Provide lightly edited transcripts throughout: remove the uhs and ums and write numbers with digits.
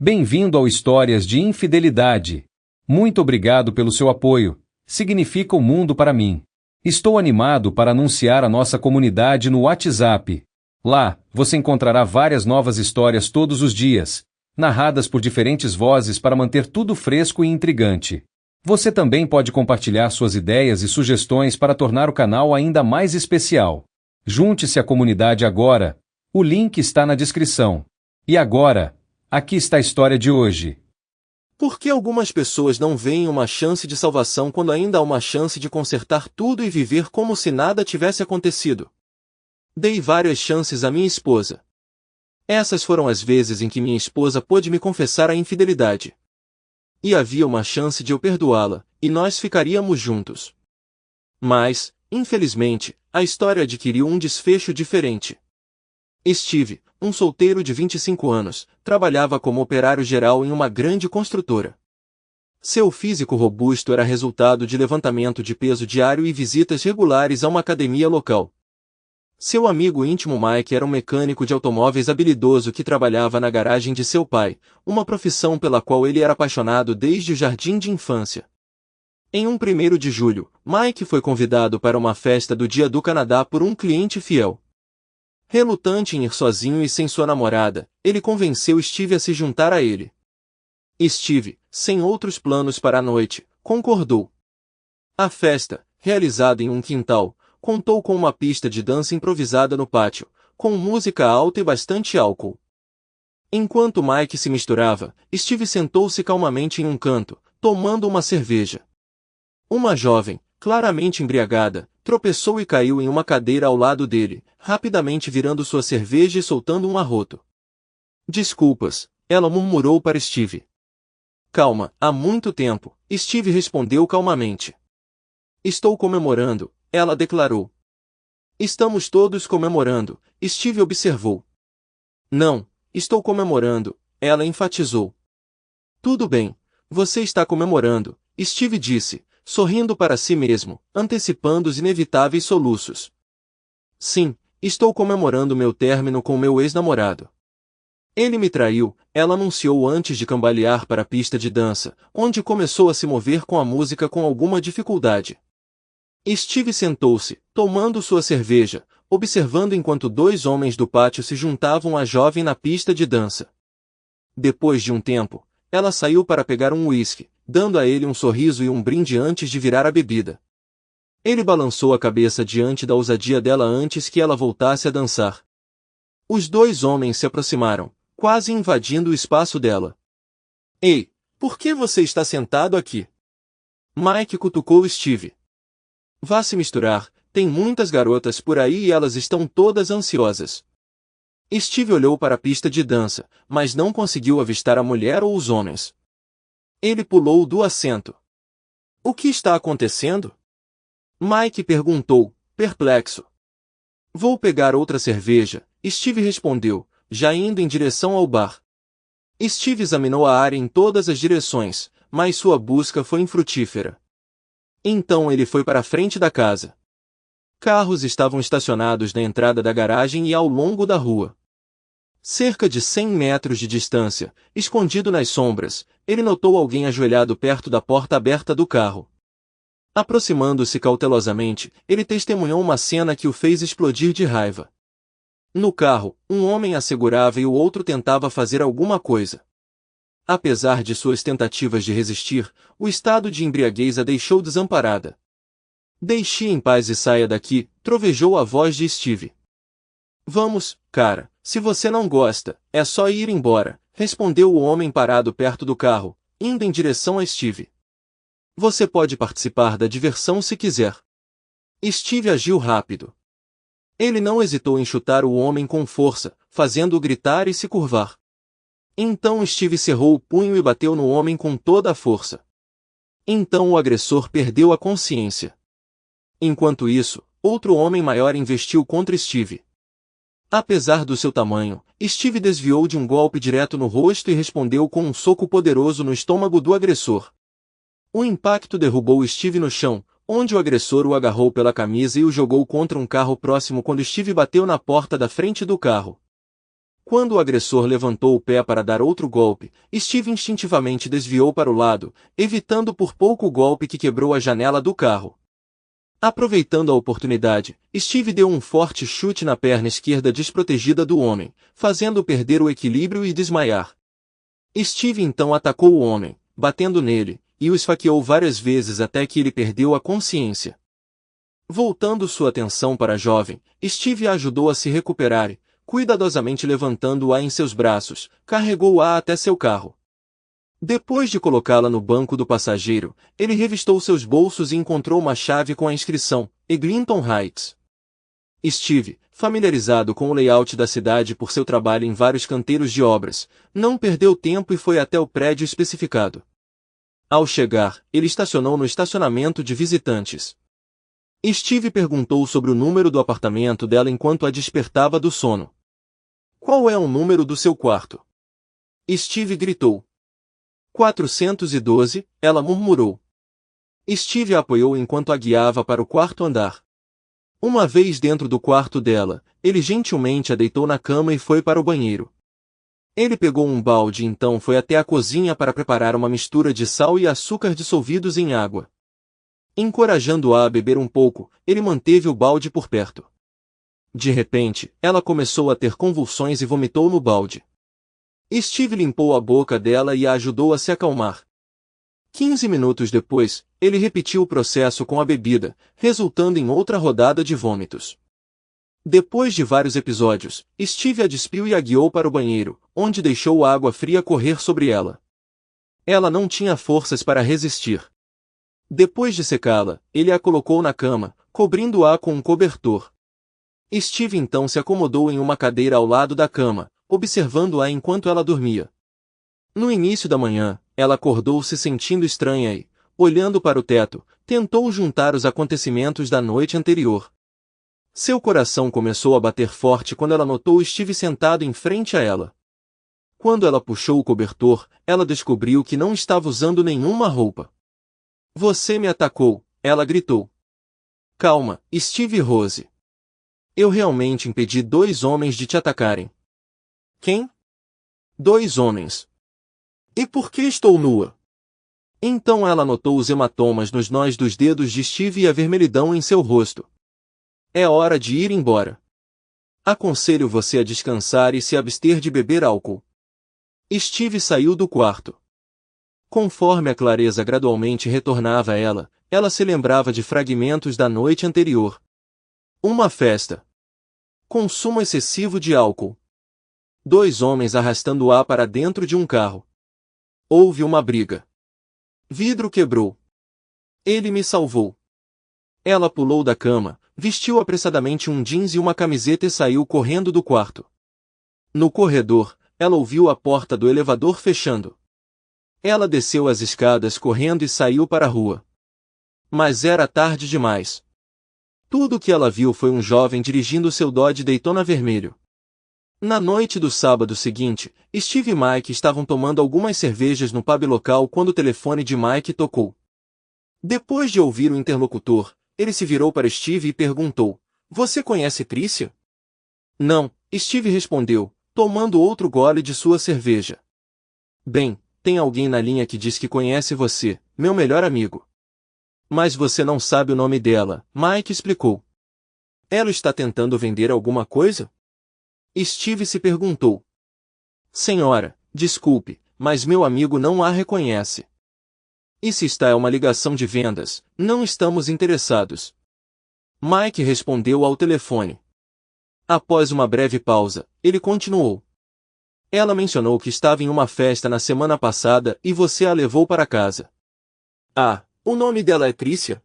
Bem-vindo ao Histórias de Infidelidade. Muito obrigado pelo seu apoio. Significa o mundo para mim. Estou animado para anunciar a nossa comunidade no WhatsApp. Lá, você encontrará várias novas histórias todos os dias, narradas por diferentes vozes para manter tudo fresco e intrigante. Você também pode compartilhar suas ideias e sugestões para tornar o canal ainda mais especial. Junte-se à comunidade agora. O link está na descrição. E agora, aqui está a história de hoje. Por que algumas pessoas não veem uma chance de salvação quando ainda há uma chance de consertar tudo e viver como se nada tivesse acontecido? Dei várias chances à minha esposa. Essas foram as vezes em que minha esposa pôde me confessar a infidelidade. E havia uma chance de eu perdoá-la, e nós ficaríamos juntos. Mas, infelizmente, a história adquiriu um desfecho diferente. Steve, um solteiro de 25 anos, trabalhava como operário geral em uma grande construtora. Seu físico robusto era resultado de levantamento de peso diário e visitas regulares a uma academia local. Seu amigo íntimo Mike era um mecânico de automóveis habilidoso que trabalhava na garagem de seu pai, uma profissão pela qual ele era apaixonado desde o jardim de infância. Em 1º de julho, Mike foi convidado para uma festa do Dia do Canadá por um cliente fiel. Relutante em ir sozinho e sem sua namorada, ele convenceu Steve a se juntar a ele. Steve, sem outros planos para a noite, concordou. A festa, realizada em um quintal, contou com uma pista de dança improvisada no pátio, com música alta e bastante álcool. Enquanto Mike se misturava, Steve sentou-se calmamente em um canto, tomando uma cerveja. Uma jovem, claramente embriagada, tropeçou e caiu em uma cadeira ao lado dele, rapidamente virando sua cerveja e soltando um arroto. Desculpas, ela murmurou para Steve. Calma, há muito tempo, Steve respondeu calmamente. Estou comemorando, ela declarou. Estamos todos comemorando, Steve observou. Não, estou comemorando, ela enfatizou. Tudo bem, você está comemorando, Steve disse, sorrindo para si mesmo, antecipando os inevitáveis soluços. Sim, estou comemorando meu término com meu ex-namorado. Ele me traiu, ela anunciou antes de cambalear para a pista de dança, onde começou a se mover com a música com alguma dificuldade. Steve sentou-se, tomando sua cerveja, observando enquanto dois homens do pátio se juntavam à jovem na pista de dança. Depois de um tempo, ela saiu para pegar um uísque, dando a ele um sorriso e um brinde antes de virar a bebida. Ele balançou a cabeça diante da ousadia dela antes que ela voltasse a dançar. Os dois homens se aproximaram, quase invadindo o espaço dela. Ei, por que você está sentado aqui? Mike cutucou Steve. Vá se misturar, tem muitas garotas por aí e elas estão todas ansiosas. Steve olhou para a pista de dança, mas não conseguiu avistar a mulher ou os homens. Ele pulou do assento. O que está acontecendo? Mike perguntou, perplexo. Vou pegar outra cerveja, Steve respondeu, já indo em direção ao bar. Steve examinou a área em todas as direções, mas sua busca foi infrutífera. Então ele foi para a frente da casa. Carros estavam estacionados na entrada da garagem e ao longo da rua. Cerca de 100 metros de distância, escondido nas sombras, ele notou alguém ajoelhado perto da porta aberta do carro. Aproximando-se cautelosamente, ele testemunhou uma cena que o fez explodir de raiva. No carro, um homem a segurava e o outro tentava fazer alguma coisa. Apesar de suas tentativas de resistir, o estado de embriaguez a deixou desamparada. Deixe em paz e saia daqui, trovejou a voz de Steve. Vamos, cara, se você não gosta, é só ir embora, respondeu o homem parado perto do carro, indo em direção a Steve. Você pode participar da diversão se quiser. Steve agiu rápido. Ele não hesitou em chutar o homem com força, fazendo-o gritar e se curvar. Então Steve cerrou o punho e bateu no homem com toda a força. Então o agressor perdeu a consciência. Enquanto isso, outro homem maior investiu contra Steve. Apesar do seu tamanho, Steve desviou de um golpe direto no rosto e respondeu com um soco poderoso no estômago do agressor. O impacto derrubou Steve no chão, onde o agressor o agarrou pela camisa e o jogou contra um carro próximo quando Steve bateu na porta da frente do carro. Quando o agressor levantou o pé para dar outro golpe, Steve instintivamente desviou para o lado, evitando por pouco o golpe que quebrou a janela do carro. Aproveitando a oportunidade, Steve deu um forte chute na perna esquerda desprotegida do homem, fazendo-o perder o equilíbrio e desmaiar. Steve então atacou o homem, batendo nele, e o esfaqueou várias vezes até que ele perdeu a consciência. Voltando sua atenção para a jovem, Steve a ajudou a se recuperar e, cuidadosamente levantando-a em seus braços, carregou-a até seu carro. Depois de colocá-la no banco do passageiro, ele revistou seus bolsos e encontrou uma chave com a inscrição Eglinton Heights. Steve, familiarizado com o layout da cidade por seu trabalho em vários canteiros de obras, não perdeu tempo e foi até o prédio especificado. Ao chegar, ele estacionou no estacionamento de visitantes. Steve perguntou sobre o número do apartamento dela enquanto a despertava do sono. "Qual é o número do seu quarto?" Steve gritou. 412, ela murmurou. Steve a apoiou enquanto a guiava para o quarto andar. Uma vez dentro do quarto dela, ele gentilmente a deitou na cama e foi para o banheiro. Ele pegou um balde e então foi até a cozinha para preparar uma mistura de sal e açúcar dissolvidos em água. Encorajando-a a beber um pouco, ele manteve o balde por perto. De repente, ela começou a ter convulsões e vomitou no balde. Steve limpou a boca dela e a ajudou a se acalmar. 15 minutos depois, ele repetiu o processo com a bebida, resultando em outra rodada de vômitos. Depois de vários episódios, Steve a despiu e a guiou para o banheiro, onde deixou a água fria correr sobre ela. Ela não tinha forças para resistir. Depois de secá-la, ele a colocou na cama, cobrindo-a com um cobertor. Steve então se acomodou em uma cadeira ao lado da cama, observando-a enquanto ela dormia. No início da manhã, ela acordou se sentindo estranha e, olhando para o teto, tentou juntar os acontecimentos da noite anterior. Seu coração começou a bater forte quando ela notou Steve sentado em frente a ela. Quando ela puxou o cobertor, ela descobriu que não estava usando nenhuma roupa. "Você me atacou", ela gritou. "Calma, Steve e Rose. Eu realmente impedi 2 homens de te atacarem." "Quem?" "2 homens." "E por que estou nua?" Então ela notou os hematomas nos nós dos dedos de Steve e a vermelhidão em seu rosto. "É hora de ir embora. Aconselho você a descansar e se abster de beber álcool." Steve saiu do quarto. Conforme a clareza gradualmente retornava a ela, ela se lembrava de fragmentos da noite anterior. Uma festa. Consumo excessivo de álcool. 2 homens arrastando-a para dentro de um carro. Houve uma briga. Vidro quebrou. Ele me salvou. Ela pulou da cama, vestiu apressadamente um jeans e uma camiseta e saiu correndo do quarto. No corredor, ela ouviu a porta do elevador fechando. Ela desceu as escadas correndo e saiu para a rua. Mas era tarde demais. Tudo o que ela viu foi um jovem dirigindo seu Dodge Daytona vermelho. Na noite do sábado seguinte, Steve e Mike estavam tomando algumas cervejas no pub local quando o telefone de Mike tocou. Depois de ouvir o interlocutor, ele se virou para Steve e perguntou: "Você conhece Tricia?" "Não", Steve respondeu, tomando outro gole de sua cerveja. "Bem, tem alguém na linha que diz que conhece você, meu melhor amigo." "Mas você não sabe o nome dela", Mike explicou. "Ela está tentando vender alguma coisa?" Steve se perguntou. "Senhora, desculpe, mas meu amigo não a reconhece." "E se está é uma ligação de vendas, não estamos interessados." Mike respondeu ao telefone. Após uma breve pausa, ele continuou. "Ela mencionou que estava em uma festa na semana passada e você a levou para casa." "Ah, o nome dela é Tricia?"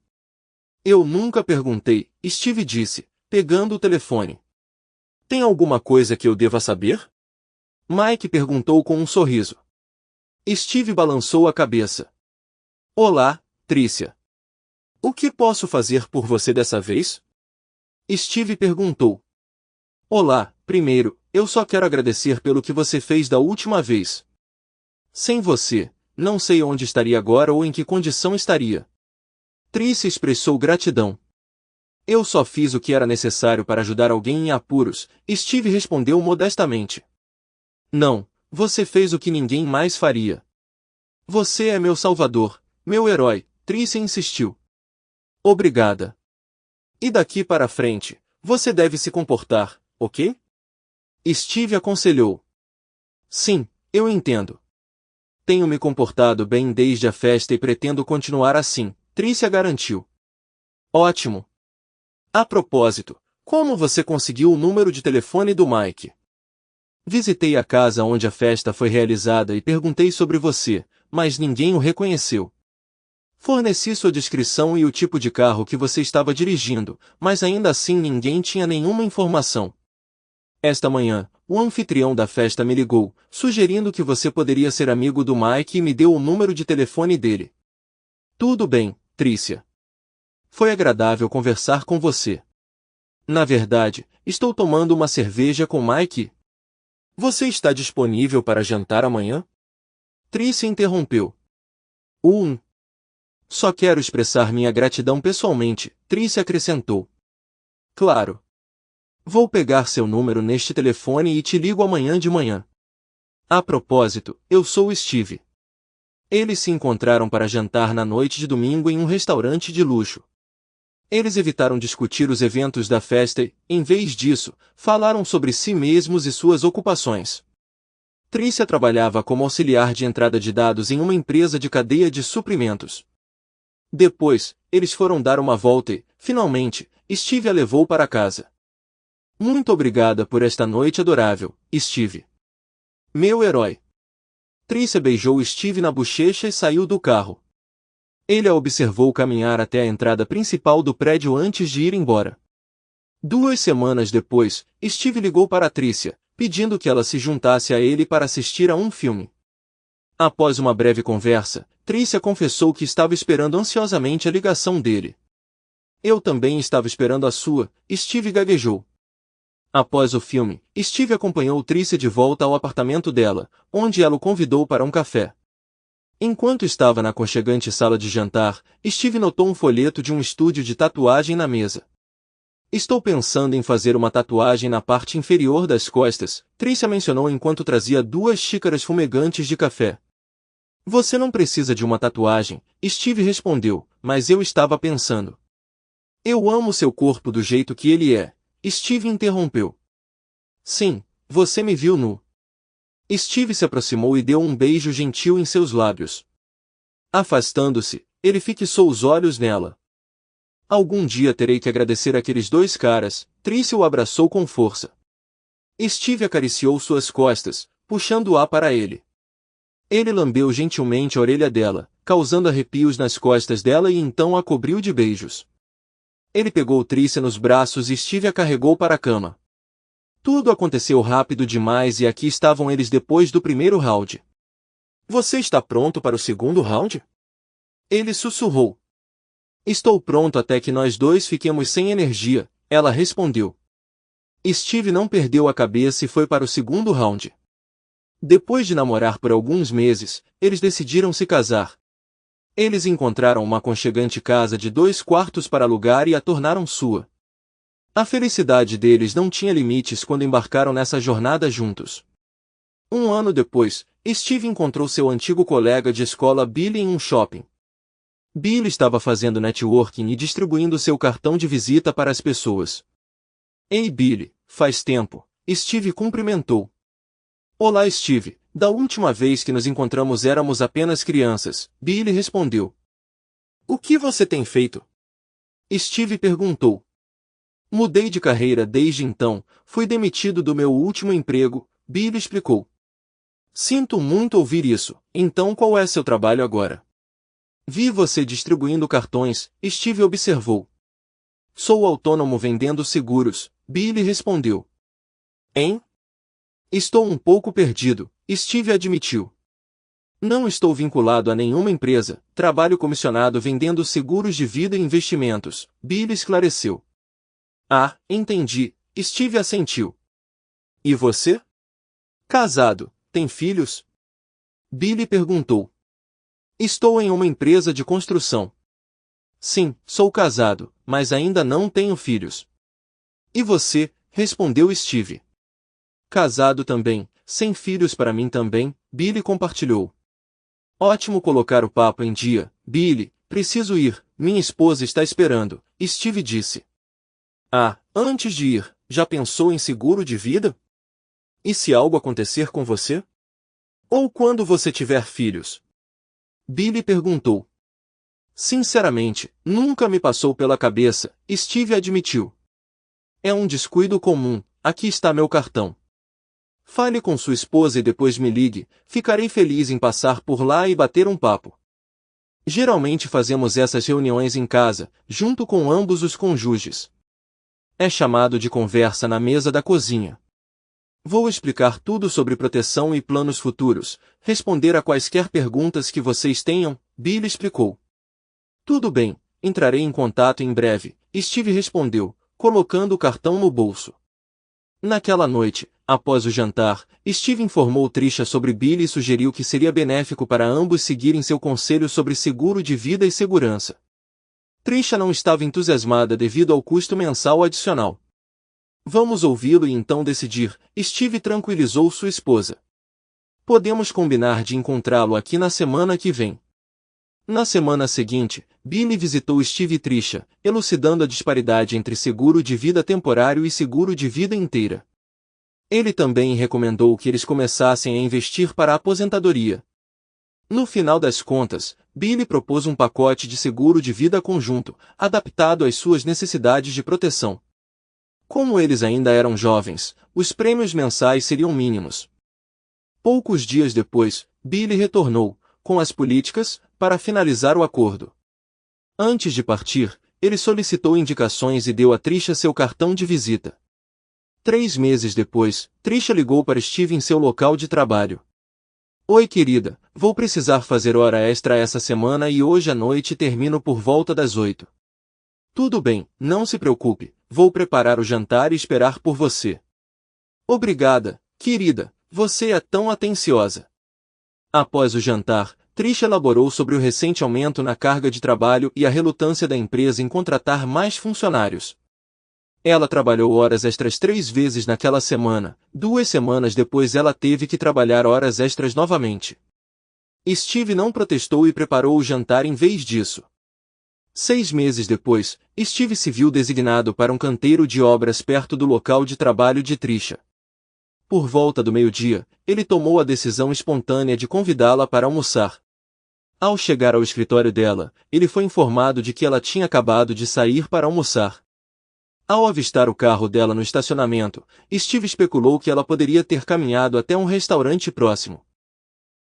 "Eu nunca perguntei", Steve disse, pegando o telefone. "Tem alguma coisa que eu deva saber?" Mike perguntou com um sorriso. Steve balançou a cabeça. "Olá, Tricia. O que posso fazer por você dessa vez?" Steve perguntou. "Olá, primeiro, eu só quero agradecer pelo que você fez da última vez. Sem você, não sei onde estaria agora ou em que condição estaria." Tricia expressou gratidão. "Eu só fiz o que era necessário para ajudar alguém em apuros", Steve respondeu modestamente. Não, você fez o que ninguém mais faria. Você é meu salvador, meu herói, Tricia insistiu. Obrigada. E daqui para frente, você deve se comportar, ok? Steve aconselhou. Sim, eu entendo. Tenho me comportado bem desde a festa e pretendo continuar assim, Tricia garantiu. Ótimo. A propósito, como você conseguiu o número de telefone do Mike? Visitei a casa onde a festa foi realizada e perguntei sobre você, mas ninguém o reconheceu. Forneci sua descrição e o tipo de carro que você estava dirigindo, mas ainda assim ninguém tinha nenhuma informação. Esta manhã, o anfitrião da festa me ligou, sugerindo que você poderia ser amigo do Mike e me deu o número de telefone dele. Tudo bem, Tricia. Foi agradável conversar com você. Na verdade, estou tomando uma cerveja com Mike. Você está disponível para jantar amanhã? Tricia interrompeu. Só quero expressar minha gratidão pessoalmente, Tricia acrescentou. Claro. Vou pegar seu número neste telefone e te ligo amanhã de manhã. A propósito, eu sou o Steve. Eles se encontraram para jantar na noite de domingo em um restaurante de luxo. Eles evitaram discutir os eventos da festa e, em vez disso, falaram sobre si mesmos e suas ocupações. Tricia trabalhava como auxiliar de entrada de dados em uma empresa de cadeia de suprimentos. Depois, eles foram dar uma volta e, finalmente, Steve a levou para casa. Muito obrigada por esta noite adorável, Steve. Meu herói. Tricia beijou Steve na bochecha e saiu do carro. Ele a observou caminhar até a entrada principal do prédio antes de ir embora. 2 semanas depois, Steve ligou para Tricia, pedindo que ela se juntasse a ele para assistir a um filme. Após uma breve conversa, Tricia confessou que estava esperando ansiosamente a ligação dele. Eu também estava esperando a sua, Steve gaguejou. Após o filme, Steve acompanhou Tricia de volta ao apartamento dela, onde ela o convidou para um café. Enquanto estava na aconchegante sala de jantar, Steve notou um folheto de um estúdio de tatuagem na mesa. Estou pensando em fazer uma tatuagem na parte inferior das costas, Tricia mencionou enquanto trazia 2 xícaras fumegantes de café. Você não precisa de uma tatuagem, Steve respondeu, mas eu estava pensando. Eu amo seu corpo do jeito que ele é, Steve interrompeu. Sim, você me viu nu. Steve se aproximou e deu um beijo gentil em seus lábios. Afastando-se, ele fixou os olhos nela. Algum dia terei que agradecer aqueles 2 caras, Tricia o abraçou com força. Steve acariciou suas costas, puxando-a para ele. Ele lambeu gentilmente a orelha dela, causando arrepios nas costas dela e então a cobriu de beijos. Ele pegou Tricia nos braços e Steve a carregou para a cama. Tudo aconteceu rápido demais e aqui estavam eles depois do primeiro round. Você está pronto para o segundo round? Ele sussurrou. Estou pronto até que nós 2 fiquemos sem energia, ela respondeu. Steve não perdeu a cabeça e foi para o segundo round. Depois de namorar por alguns meses, eles decidiram se casar. Eles encontraram uma aconchegante casa de 2 quartos para alugar e a tornaram sua. A felicidade deles não tinha limites quando embarcaram nessa jornada juntos. 1 ano depois, Steve encontrou seu antigo colega de escola Billy em um shopping. Billy estava fazendo networking e distribuindo seu cartão de visita para as pessoas. Ei Billy, faz tempo, Steve cumprimentou. Olá Steve, da última vez que nos encontramos éramos apenas crianças, Billy respondeu. O que você tem feito? Steve perguntou. Mudei de carreira desde então, fui demitido do meu último emprego, Billy explicou. Sinto muito ouvir isso, então qual é seu trabalho agora? Vi você distribuindo cartões, Steve observou. Sou autônomo vendendo seguros, Billy respondeu. Hein? Estou um pouco perdido, Steve admitiu. Não estou vinculado a nenhuma empresa, trabalho comissionado vendendo seguros de vida e investimentos, Billy esclareceu. Ah, entendi, Steve assentiu. E você? Casado, tem filhos? Billy perguntou. Estou em uma empresa de construção. Sim, sou casado, mas ainda não tenho filhos. E você? Respondeu Steve. Casado também, sem filhos para mim também, Billy compartilhou. Ótimo colocar o papo em dia, Billy, preciso ir, minha esposa está esperando, Steve disse. Ah, antes de ir, já pensou em seguro de vida? E se algo acontecer com você? Ou quando você tiver filhos? Billy perguntou. Sinceramente, nunca me passou pela cabeça, Steve admitiu. É um descuido comum, aqui está meu cartão. Fale com sua esposa e depois me ligue, ficarei feliz em passar por lá e bater um papo. Geralmente fazemos essas reuniões em casa, junto com ambos os cônjuges. É chamado de conversa na mesa da cozinha. Vou explicar tudo sobre proteção e planos futuros, responder a quaisquer perguntas que vocês tenham, Billy explicou. Tudo bem, entrarei em contato em breve, Steve respondeu, colocando o cartão no bolso. Naquela noite, após o jantar, Steve informou Tricia sobre Billy e sugeriu que seria benéfico para ambos seguirem seu conselho sobre seguro de vida e segurança. Tricia não estava entusiasmada devido ao custo mensal adicional. Vamos ouvi-lo e então decidir, Steve tranquilizou sua esposa. Podemos combinar de encontrá-lo aqui na semana que vem. Na semana seguinte, Billy visitou Steve e Tricia, elucidando a disparidade entre seguro de vida temporário e seguro de vida inteira. Ele também recomendou que eles começassem a investir para a aposentadoria. No final das contas, Billy propôs um pacote de seguro de vida conjunto, adaptado às suas necessidades de proteção. Como eles ainda eram jovens, os prêmios mensais seriam mínimos. Poucos dias depois, Billy retornou, com as políticas, para finalizar o acordo. Antes de partir, ele solicitou indicações e deu a Tricia seu cartão de visita. 3 meses depois, Tricia ligou para Steve em seu local de trabalho. Oi querida, vou precisar fazer hora extra essa semana e hoje à noite termino por volta das 8. Tudo bem, não se preocupe, vou preparar o jantar e esperar por você. Obrigada, querida, você é tão atenciosa. Após o jantar, Tricia elaborou sobre o recente aumento na carga de trabalho e a relutância da empresa em contratar mais funcionários. Ela trabalhou horas extras 3 vezes naquela semana, 2 semanas depois ela teve que trabalhar horas extras novamente. Steve não protestou e preparou o jantar em vez disso. 6 meses depois, Steve se viu designado para um canteiro de obras perto do local de trabalho de Tricia. Por volta do meio-dia, ele tomou a decisão espontânea de convidá-la para almoçar. Ao chegar ao escritório dela, ele foi informado de que ela tinha acabado de sair para almoçar. Ao avistar o carro dela no estacionamento, Steve especulou que ela poderia ter caminhado até um restaurante próximo.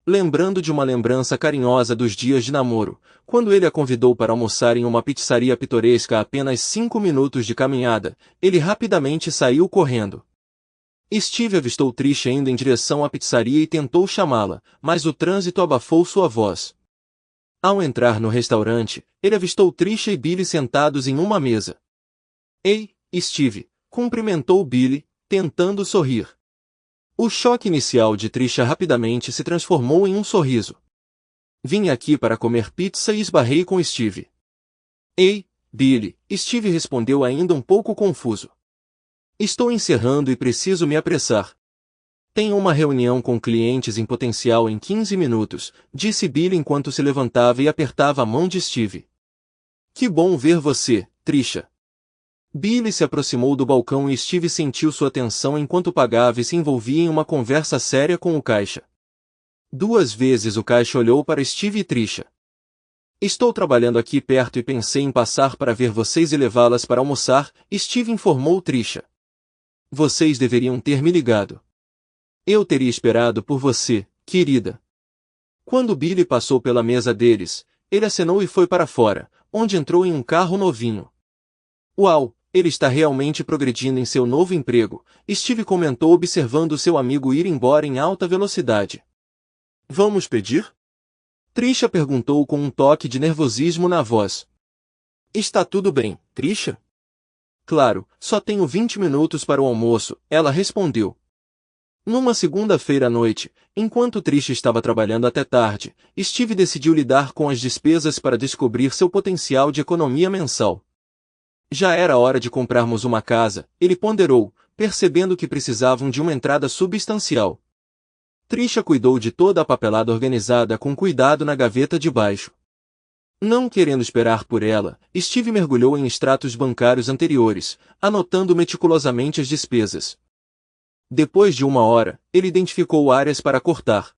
Lembrando de uma lembrança carinhosa dos dias de namoro, quando ele a convidou para almoçar em uma pizzaria pitoresca a apenas 5 minutos de caminhada, ele rapidamente saiu correndo. Steve avistou Tricia indo em direção à pizzaria e tentou chamá-la, mas o trânsito abafou sua voz. Ao entrar no restaurante, ele avistou Tricia e Billy sentados em uma mesa. Ei, Steve, cumprimentou Billy, tentando sorrir. O choque inicial de Tricia rapidamente se transformou em um sorriso. Vim aqui para comer pizza e esbarrei com Steve. Ei, Billy, Steve respondeu ainda um pouco confuso. Estou encerrando e preciso me apressar. Tenho uma reunião com clientes em potencial em 15 minutos, disse Billy enquanto se levantava e apertava a mão de Steve. Que bom ver você, Tricia. Billy se aproximou do balcão e Steve sentiu sua atenção enquanto pagava e se envolvia em uma conversa séria com o caixa. 2 vezes o caixa olhou para Steve e Tricia. Estou trabalhando aqui perto e pensei em passar para ver vocês e levá-las para almoçar, Steve informou Tricia. Vocês deveriam ter me ligado. Eu teria esperado por você, querida. Quando Billy passou pela mesa deles, ele acenou e foi para fora, onde entrou em um carro novinho. Uau, ele está realmente progredindo em seu novo emprego, Steve comentou observando seu amigo ir embora em alta velocidade. Vamos pedir? Tricia perguntou com um toque de nervosismo na voz. Está tudo bem, Tricia? Claro, só tenho 20 minutos para o almoço, ela respondeu. Numa segunda-feira à noite, enquanto Tricia estava trabalhando até tarde, Steve decidiu lidar com as despesas para descobrir seu potencial de economia mensal. Já era hora de comprarmos uma casa, ele ponderou, percebendo que precisavam de uma entrada substancial. Trisha cuidou de toda a papelada organizada com cuidado na gaveta de baixo. Não querendo esperar por ela, Steve mergulhou em extratos bancários anteriores, anotando meticulosamente as despesas. Depois de 1 hora, ele identificou áreas para cortar.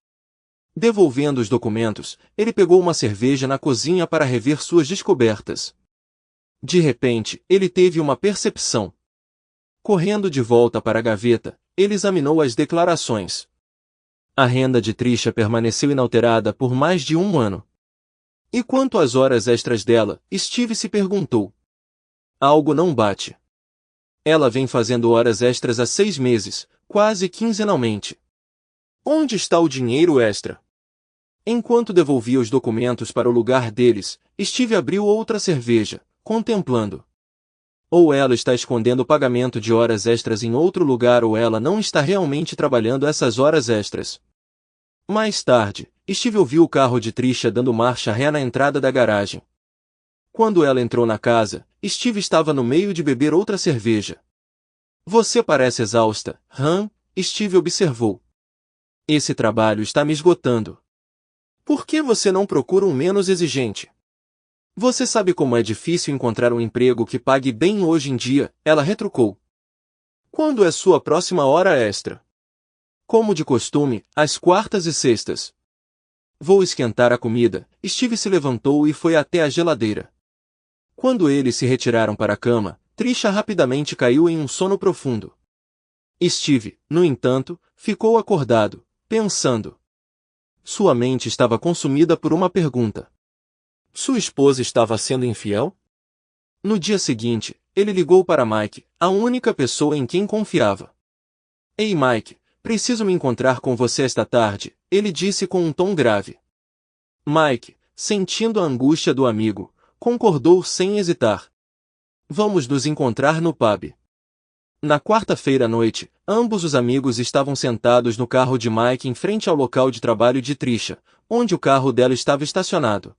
Devolvendo os documentos, ele pegou uma cerveja na cozinha para rever suas descobertas. De repente, ele teve uma percepção. Correndo de volta para a gaveta, ele examinou as declarações. A renda de Trisha permaneceu inalterada por mais de 1 ano. E quanto às horas extras dela, Steve se perguntou. Algo não bate. Ela vem fazendo horas extras há 6 meses, quase quinzenalmente. Onde está o dinheiro extra? Enquanto devolvia os documentos para o lugar deles, Steve abriu outra cerveja, contemplando. Ou ela está escondendo o pagamento de horas extras em outro lugar ou ela não está realmente trabalhando essas horas extras. Mais tarde, Steve ouviu o carro de Trisha dando marcha ré na entrada da garagem. Quando ela entrou na casa, Steve estava no meio de beber outra cerveja. Você parece exausta, Han, Steve observou. Esse trabalho está me esgotando. Por que você não procura um menos exigente? Você sabe como é difícil encontrar um emprego que pague bem hoje em dia, ela retrucou. Quando é sua próxima hora extra? Como de costume, às quartas e sextas. Vou esquentar a comida. Steve se levantou e foi até a geladeira. Quando eles se retiraram para a cama, Trisha rapidamente caiu em um sono profundo. Steve, no entanto, ficou acordado, pensando. Sua mente estava consumida por uma pergunta. Sua esposa estava sendo infiel? No dia seguinte, ele ligou para Mike, a única pessoa em quem confiava. Ei Mike, preciso me encontrar com você esta tarde, ele disse com um tom grave. Mike, sentindo a angústia do amigo, concordou sem hesitar. Vamos nos encontrar no pub. Na quarta-feira à noite, ambos os amigos estavam sentados no carro de Mike em frente ao local de trabalho de Trisha, onde o carro dela estava estacionado.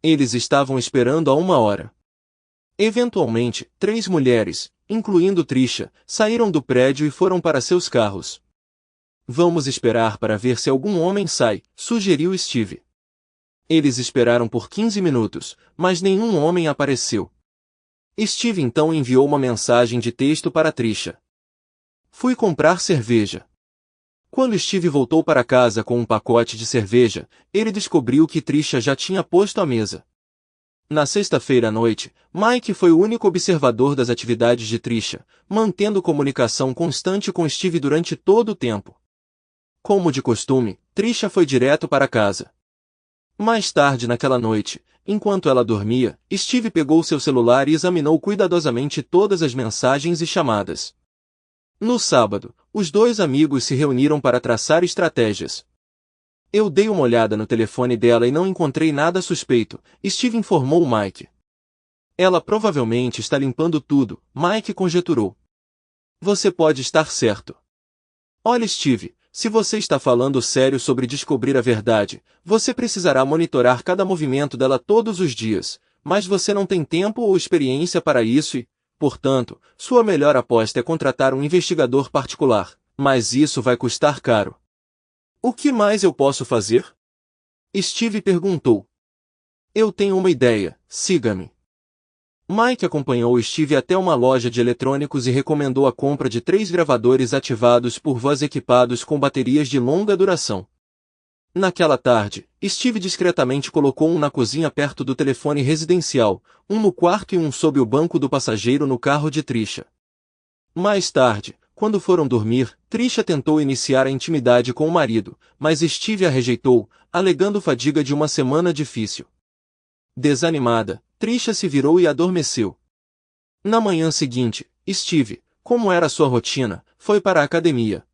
Eles estavam esperando há 1 hora. Eventualmente, 3 mulheres, incluindo Trisha, saíram do prédio e foram para seus carros. Vamos esperar para ver se algum homem sai, sugeriu Steve. Eles esperaram por 15 minutos, mas nenhum homem apareceu. Steve então enviou uma mensagem de texto para Trisha. Fui comprar cerveja. Quando Steve voltou para casa com um pacote de cerveja, ele descobriu que Trisha já tinha posto à mesa. Na sexta-feira à noite, Mike foi o único observador das atividades de Trisha, mantendo comunicação constante com Steve durante todo o tempo. Como de costume, Trisha foi direto para casa. Mais tarde naquela noite, enquanto ela dormia, Steve pegou seu celular e examinou cuidadosamente todas as mensagens e chamadas. No sábado, os 2 amigos se reuniram para traçar estratégias. Eu dei uma olhada no telefone dela e não encontrei nada suspeito, Steve informou Mike. Ela provavelmente está limpando tudo, Mike conjeturou. Você pode estar certo. Olha Steve, se você está falando sério sobre descobrir a verdade, você precisará monitorar cada movimento dela todos os dias, mas você não tem tempo ou experiência para isso e, portanto, sua melhor aposta é contratar um investigador particular, mas isso vai custar caro. O que mais eu posso fazer? Steve perguntou. Eu tenho uma ideia, siga-me. Mike acompanhou Steve até uma loja de eletrônicos e recomendou a compra de 3 gravadores ativados por voz equipados com baterias de longa duração. Naquela tarde, Steve discretamente colocou um na cozinha perto do telefone residencial, um no quarto e um sob o banco do passageiro no carro de Trisha. Mais tarde, quando foram dormir, Trisha tentou iniciar a intimidade com o marido, mas Steve a rejeitou, alegando fadiga de uma semana difícil. Desanimada, Trisha se virou e adormeceu. Na manhã seguinte, Steve, como era sua rotina, foi para a academia.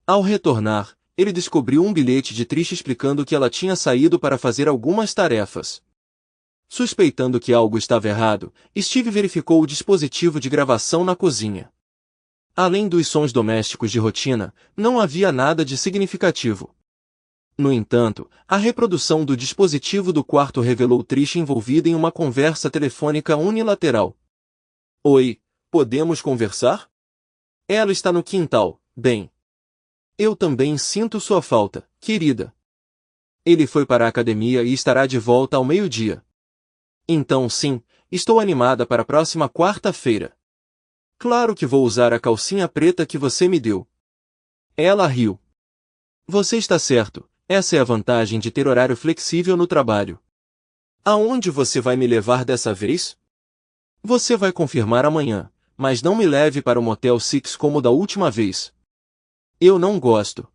Ao retornar, ele descobriu um bilhete de Trisha explicando que ela tinha saído para fazer algumas tarefas. Suspeitando que algo estava errado, Steve verificou o dispositivo de gravação na cozinha. Além dos sons domésticos de rotina, não havia nada de significativo. No entanto, a reprodução do dispositivo do quarto revelou Trisha envolvida em uma conversa telefônica unilateral. Oi, podemos conversar? Ela está no quintal, bem. Eu também sinto sua falta, querida. Ele foi para a academia e estará de volta ao meio-dia. Então sim, estou animada para a próxima quarta-feira. Claro que vou usar a calcinha preta que você me deu. Ela riu. Você está certo, essa é a vantagem de ter horário flexível no trabalho. Aonde você vai me levar dessa vez? Você vai confirmar amanhã, mas não me leve para o Motel Six como da última vez. Eu não gosto.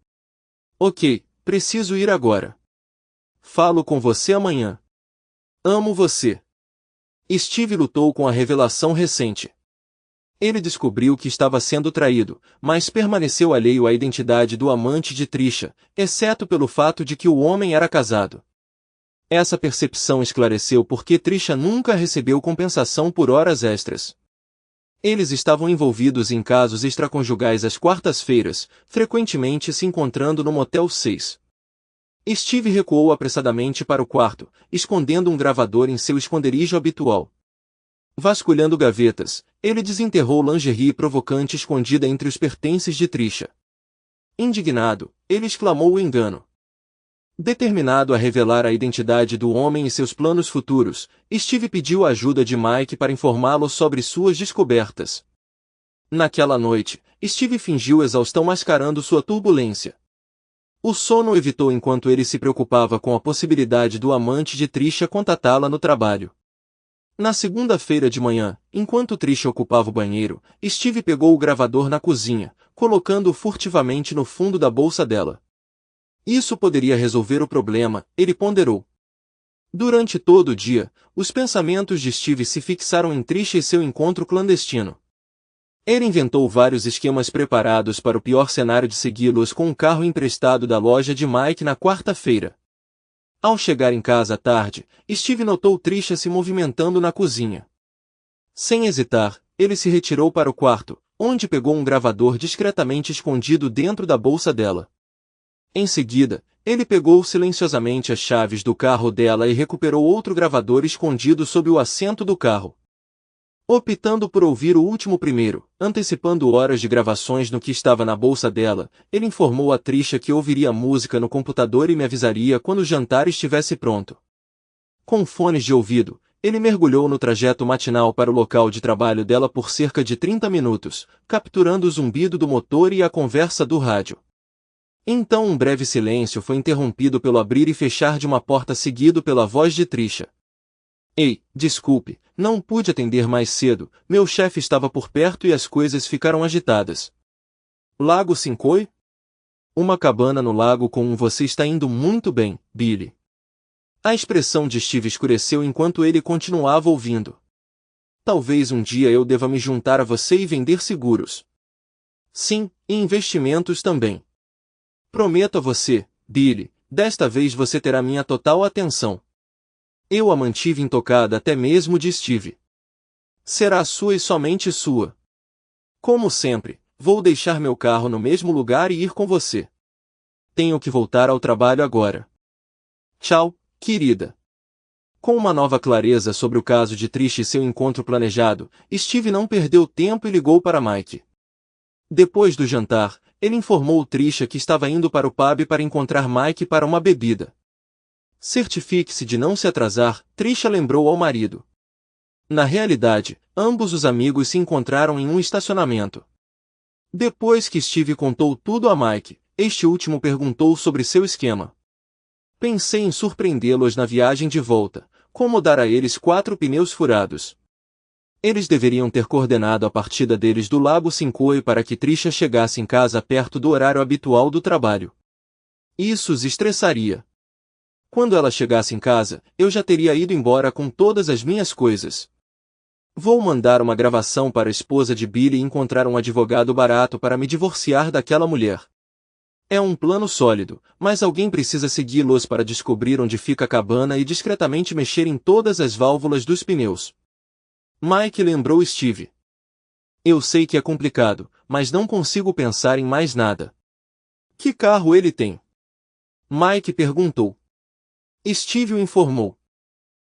Ok, preciso ir agora. Falo com você amanhã. Amo você. Steve lutou com a revelação recente. Ele descobriu que estava sendo traído, mas permaneceu alheio à identidade do amante de Trisha, exceto pelo fato de que o homem era casado. Essa percepção esclareceu por que Trisha nunca recebeu compensação por horas extras. Eles estavam envolvidos em casos extraconjugais às quartas-feiras, frequentemente se encontrando no Motel 6. Steve recuou apressadamente para o quarto, escondendo um gravador em seu esconderijo habitual. Vasculhando gavetas, ele desenterrou lingerie provocante escondida entre os pertences de Trisha. Indignado, ele exclamou o engano. Determinado a revelar a identidade do homem e seus planos futuros, Steve pediu a ajuda de Mike para informá-lo sobre suas descobertas. Naquela noite, Steve fingiu exaustão mascarando sua turbulência. O sono o evitou enquanto ele se preocupava com a possibilidade do amante de Trisha contatá-la no trabalho. Na segunda-feira de manhã, enquanto Trisha ocupava o banheiro, Steve pegou o gravador na cozinha, colocando-o furtivamente no fundo da bolsa dela. Isso poderia resolver o problema, ele ponderou. Durante todo o dia, os pensamentos de Steve se fixaram em Trisha e seu encontro clandestino. Ele inventou vários esquemas preparados para o pior cenário de segui-los com um carro emprestado da loja de Mike na quarta-feira. Ao chegar em casa à tarde, Steve notou Trisha se movimentando na cozinha. Sem hesitar, ele se retirou para o quarto, onde pegou um gravador discretamente escondido dentro da bolsa dela. Em seguida, ele pegou silenciosamente as chaves do carro dela e recuperou outro gravador escondido sob o assento do carro. Optando por ouvir o último primeiro, antecipando horas de gravações no que estava na bolsa dela, ele informou a Trisha que ouviria música no computador e me avisaria quando o jantar estivesse pronto. Com fones de ouvido, ele mergulhou no trajeto matinal para o local de trabalho dela por cerca de 30 minutos, capturando o zumbido do motor e a conversa do rádio. Então um breve silêncio foi interrompido pelo abrir e fechar de uma porta seguido pela voz de Trisha. Ei, desculpe, não pude atender mais cedo, meu chefe estava por perto e as coisas ficaram agitadas. Lago Sincoi? Uma cabana no lago com você está indo muito bem, Billy. A expressão de Steve escureceu enquanto ele continuava ouvindo. Talvez um dia eu deva me juntar a você e vender seguros. Sim, e investimentos também. Prometo a você, Billy, desta vez você terá minha total atenção. Eu a mantive intocada até mesmo de Steve. Será sua e somente sua. Como sempre, vou deixar meu carro no mesmo lugar e ir com você. Tenho que voltar ao trabalho agora. Tchau, querida. Com uma nova clareza sobre o caso de Trisha e seu encontro planejado, Steve não perdeu tempo e ligou para Mike. Depois do jantar, ele informou Trisha que estava indo para o pub para encontrar Mike para uma bebida. Certifique-se de não se atrasar, Trisha lembrou ao marido. Na realidade, ambos os amigos se encontraram em um estacionamento. Depois que Steve contou tudo a Mike, este último perguntou sobre seu esquema. Pensei em surpreendê-los na viagem de volta, como dar a eles 4 pneus furados. Eles deveriam ter coordenado a partida deles do Lago Sincoi para que Trisha chegasse em casa perto do horário habitual do trabalho. Isso os estressaria. Quando ela chegasse em casa, eu já teria ido embora com todas as minhas coisas. Vou mandar uma gravação para a esposa de Billy e encontrar um advogado barato para me divorciar daquela mulher. É um plano sólido, mas alguém precisa segui-los para descobrir onde fica a cabana e discretamente mexer em todas as válvulas dos pneus. Mike lembrou Steve. Eu sei que é complicado, mas não consigo pensar em mais nada. Que carro ele tem? Mike perguntou. Steve o informou.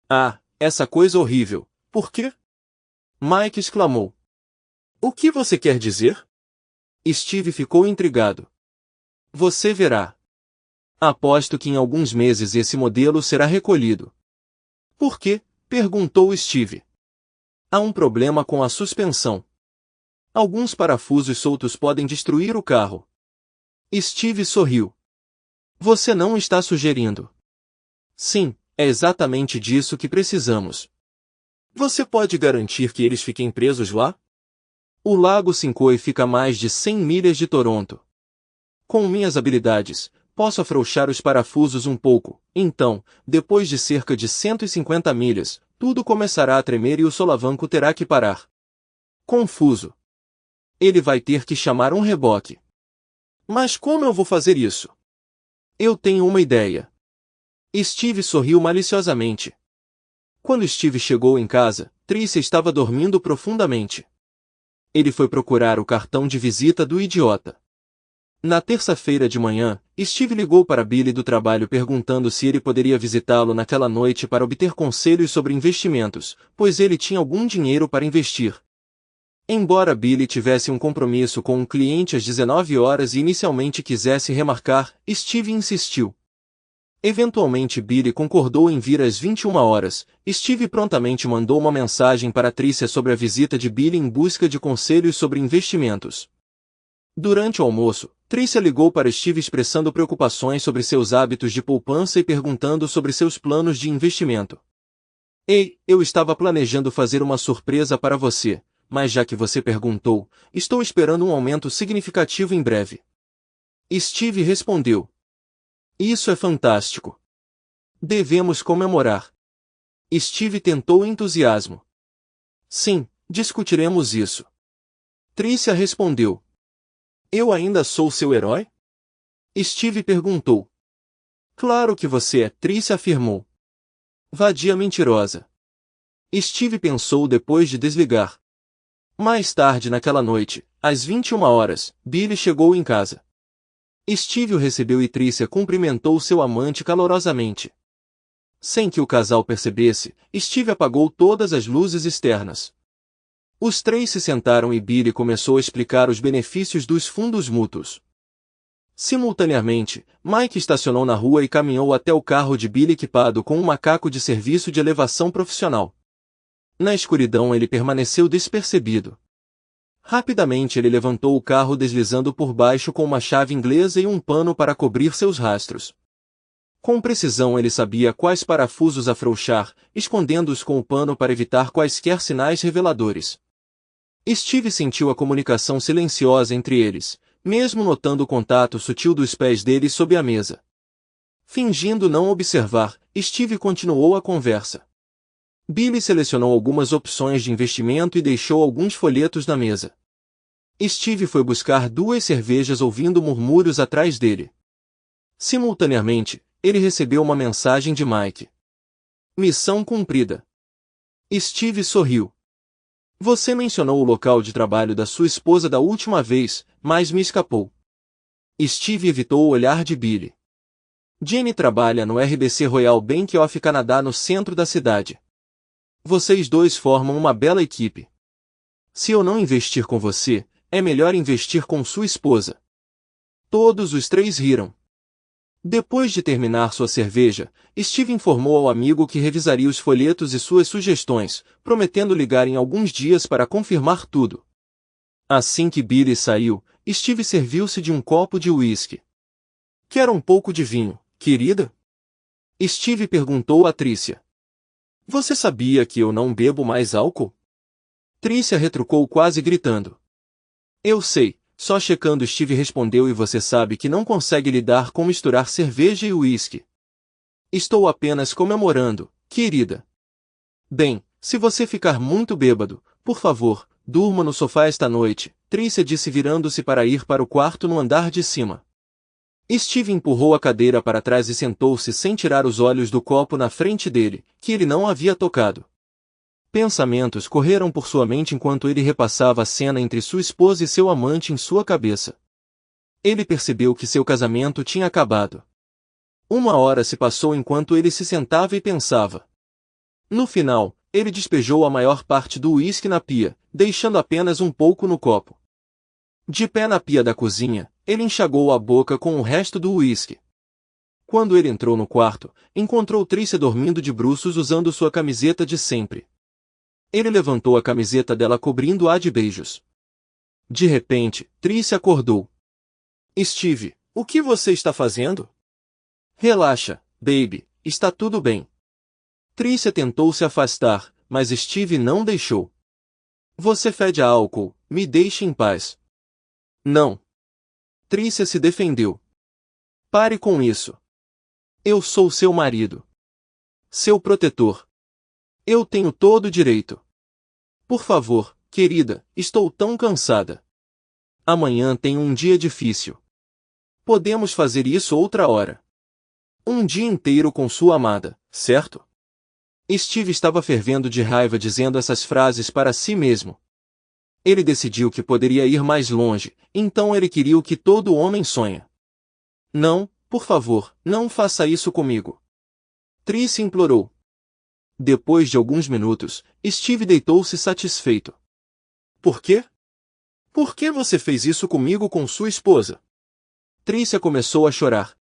Ah, essa coisa horrível. Por quê? Mike exclamou. O que você quer dizer? Steve ficou intrigado. Você verá. Aposto que em alguns meses esse modelo será recolhido. Por quê? Perguntou Steve. Há um problema com a suspensão. Alguns parafusos soltos podem destruir o carro. Steve sorriu. Você não está sugerindo? Sim, é exatamente disso que precisamos. Você pode garantir que eles fiquem presos lá? O Lago Sequoia fica a mais de 100 milhas de Toronto. Com minhas habilidades, posso afrouxar os parafusos um pouco, então, depois de cerca de 150 milhas, tudo começará a tremer e o solavanco terá que parar. Confuso. Ele vai ter que chamar um reboque. Mas como eu vou fazer isso? Eu tenho uma ideia. Steve sorriu maliciosamente. Quando Steve chegou em casa, Tricia estava dormindo profundamente. Ele foi procurar o cartão de visita do idiota. Na terça-feira de manhã, Steve ligou para Billy do trabalho perguntando se ele poderia visitá-lo naquela noite para obter conselhos sobre investimentos, pois ele tinha algum dinheiro para investir. Embora Billy tivesse um compromisso com um cliente às 19 horas e inicialmente quisesse remarcar, Steve insistiu. Eventualmente Billy concordou em vir às 21 horas. Steve prontamente mandou uma mensagem para Tricia sobre a visita de Billy em busca de conselhos sobre investimentos. Durante o almoço, Tricia ligou para Steve expressando preocupações sobre seus hábitos de poupança e perguntando sobre seus planos de investimento. Ei, eu estava planejando fazer uma surpresa para você, mas já que você perguntou, estou esperando um aumento significativo em breve. Steve respondeu. Isso é fantástico. Devemos comemorar. Steve tentou entusiasmo. Sim, discutiremos isso. Tricia respondeu. Eu ainda sou seu herói? Steve perguntou. Claro que você é, Tricia afirmou. Vadia mentirosa. Steve pensou depois de desligar. Mais tarde naquela noite, às 21 horas, Billy chegou em casa. Steve o recebeu e Tricia cumprimentou seu amante calorosamente. Sem que o casal percebesse, Steve apagou todas as luzes externas. Os três se sentaram e Billy começou a explicar os benefícios dos fundos mútuos. Simultaneamente, Mike estacionou na rua e caminhou até o carro de Billy equipado com um macaco de serviço de elevação profissional. Na escuridão ele permaneceu despercebido. Rapidamente ele levantou o carro deslizando por baixo com uma chave inglesa e um pano para cobrir seus rastros. Com precisão ele sabia quais parafusos afrouxar, escondendo-os com o pano para evitar quaisquer sinais reveladores. Steve sentiu a comunicação silenciosa entre eles, mesmo notando o contato sutil dos pés deles sob a mesa. Fingindo não observar, Steve continuou a conversa. Billy selecionou algumas opções de investimento e deixou alguns folhetos na mesa. Steve foi buscar 2 cervejas ouvindo murmúrios atrás dele. Simultaneamente, ele recebeu uma mensagem de Mike. Missão cumprida. Steve sorriu. Você mencionou o local de trabalho da sua esposa da última vez, mas me escapou. Steve evitou o olhar de Billy. Jenny trabalha no RBC Royal Bank of Canada no centro da cidade. Vocês dois formam uma bela equipe. Se eu não investir com você, é melhor investir com sua esposa. Todos os três riram. Depois de terminar sua cerveja, Steve informou ao amigo que revisaria os folhetos e suas sugestões, prometendo ligar em alguns dias para confirmar tudo. Assim que Billy saiu, Steve serviu-se de um copo de uísque. Quer um pouco de vinho, querida? Steve perguntou a Tricia. Você sabia que eu não bebo mais álcool? Tricia retrucou quase gritando. Eu sei, só checando. Steve respondeu. E você sabe que não consegue lidar com misturar cerveja e uísque. Estou apenas comemorando, querida. Bem, se você ficar muito bêbado, por favor, durma no sofá esta noite, Tricia disse virando-se para ir para o quarto no andar de cima. Steve empurrou a cadeira para trás e sentou-se sem tirar os olhos do copo na frente dele, que ele não havia tocado. Pensamentos correram por sua mente enquanto ele repassava a cena entre sua esposa e seu amante em sua cabeça. Ele percebeu que seu casamento tinha acabado. 1 hora se passou enquanto ele se sentava e pensava. No final, ele despejou a maior parte do uísque na pia, deixando apenas um pouco no copo. De pé na pia da cozinha, ele enxagou a boca com o resto do uísque. Quando ele entrou no quarto, encontrou Tricia dormindo de bruços usando sua camiseta de sempre. Ele levantou a camiseta dela cobrindo-a de beijos. De repente, Tricia acordou. Steve, o que você está fazendo? Relaxa, baby, está tudo bem. Tricia tentou se afastar, mas Steve não deixou. Você fede a álcool, me deixe em paz. Não. Tricia se defendeu. Pare com isso. Eu sou seu marido. Seu protetor. Eu tenho todo o direito. Por favor, querida, estou tão cansada. Amanhã tenho um dia difícil. Podemos fazer isso outra hora. Um dia inteiro com sua amada, certo? Steve estava fervendo de raiva dizendo essas frases para si mesmo. Ele decidiu que poderia ir mais longe, então ele queria o que todo homem sonha. Não, por favor, não faça isso comigo. Tricia implorou. Depois de alguns minutos, Steve deitou-se satisfeito. Por quê? Por que você fez isso comigo com sua esposa? Tricia começou a chorar.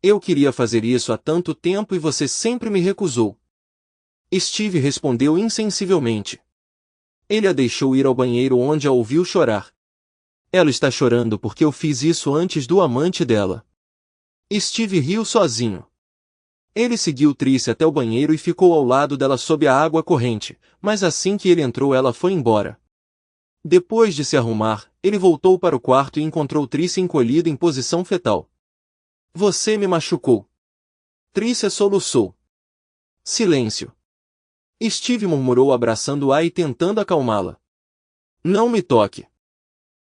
Eu queria fazer isso há tanto tempo e você sempre me recusou. Steve respondeu insensivelmente. Ele a deixou ir ao banheiro onde a ouviu chorar. Ela está chorando porque eu fiz isso antes do amante dela. Steve riu sozinho. Ele seguiu Tricia até o banheiro e ficou ao lado dela sob a água corrente, mas assim que ele entrou ela foi embora. Depois de se arrumar, ele voltou para o quarto e encontrou Tricia encolhida em posição fetal. Você me machucou. Tricia soluçou. Silêncio. Steve murmurou abraçando-a e tentando acalmá-la. Não me toque.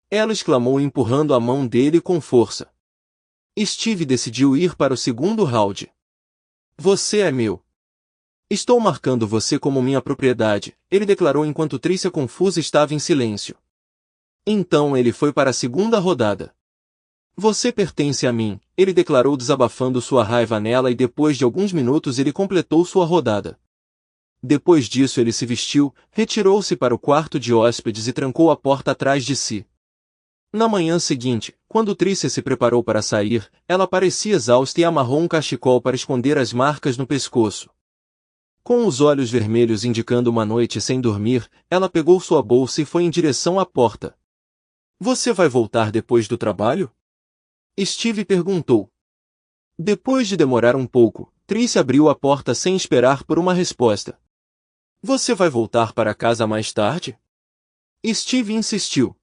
Ela exclamou empurrando a mão dele com força. Steve decidiu ir para o segundo round. Você é meu. Estou marcando você como minha propriedade, ele declarou enquanto Tricia confusa estava em silêncio. Então ele foi para a segunda rodada. Você pertence a mim, ele declarou desabafando sua raiva nela e depois de alguns minutos ele completou sua rodada. Depois disso ele se vestiu, retirou-se para o quarto de hóspedes e trancou a porta atrás de si. Na manhã seguinte, quando Tricia se preparou para sair, ela parecia exausta e amarrou um cachecol para esconder as marcas no pescoço. Com os olhos vermelhos indicando uma noite sem dormir, ela pegou sua bolsa e foi em direção à porta. Você vai voltar depois do trabalho? Steve perguntou. Depois de demorar um pouco, Tricia abriu a porta sem esperar por uma resposta. Você vai voltar para casa mais tarde? Steve insistiu.